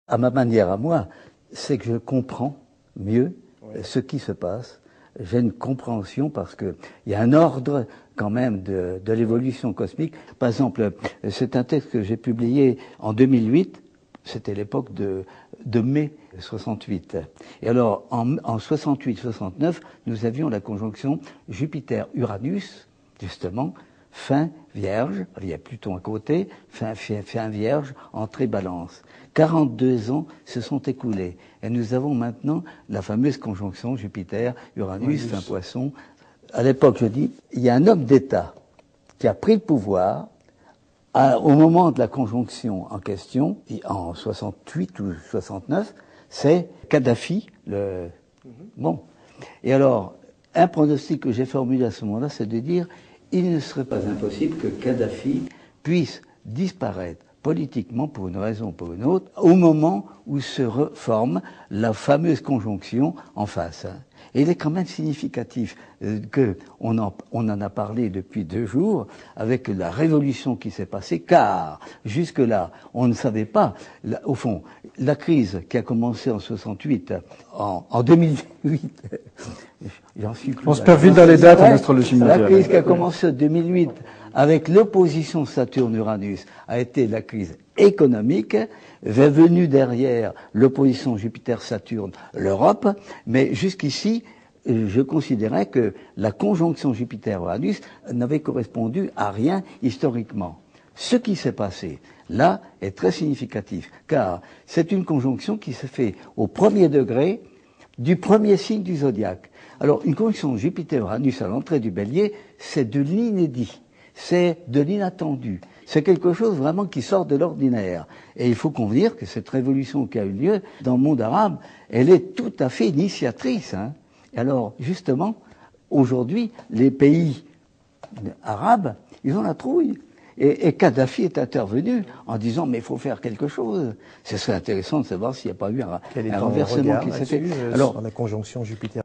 À ma manière, à moi, c'est que je comprends mieux ce qui se passe. J'ai une compréhension parce que il y a un ordre quand même de l'évolution cosmique. Par exemple, c'est un texte que j'ai publié en 2008. C'était l'époque de mai 68. Et alors, en 68-69, nous avions la conjonction Jupiter-Uranus, justement, fin Vierge, il y a Pluton à côté, fin Vierge, entrée Balance. 42 ans se sont écoulés. Et nous avons maintenant la fameuse conjonction Jupiter-Uranus, fin Poisson. À l'époque, je dis, il y a un homme d'État qui a pris le pouvoir au moment de la conjonction en question, en 68 ou 69, c'est Kadhafi, Bon. Et alors, un pronostic que j'ai formulé à ce moment-là, c'est de dire, il ne serait pas impossible que Kadhafi puisse disparaître politiquement pour une raison ou pour une autre, au moment où se reforme la fameuse conjonction en face. Et il est quand même significatif qu'on en a parlé depuis 2 jours avec la révolution qui s'est passée, car jusque-là, on ne savait pas, au fond, la crise qui a commencé en 68, en 2008, j'en suis plus. On se perd vite dans les dates en astrologie mondiale. La crise qui a commencé en 2008 avec l'opposition Saturne-Uranus a été la crise économique, est venue derrière l'opposition Jupiter-Saturne, l'Europe, mais jusqu'ici, je considérais que la conjonction Jupiter-Uranus n'avait correspondu à rien historiquement. Ce qui s'est passé là est très significatif, car c'est une conjonction qui se fait au premier degré du premier signe du zodiaque. Alors, une conjonction Jupiter-Uranus à l'entrée du Bélier, c'est de l'inédit, c'est de l'inattendu. C'est quelque chose vraiment qui sort de l'ordinaire. Et il faut convenir que cette révolution qui a eu lieu dans le monde arabe, elle est tout à fait initiatrice. Et alors, justement, aujourd'hui, les pays arabes, ils ont la trouille. Et Kadhafi est intervenu en disant mais il faut faire quelque chose. Ce serait intéressant de savoir s'il n'y a pas eu un renversement qui s'est fait. Alors, la conjonction Jupiter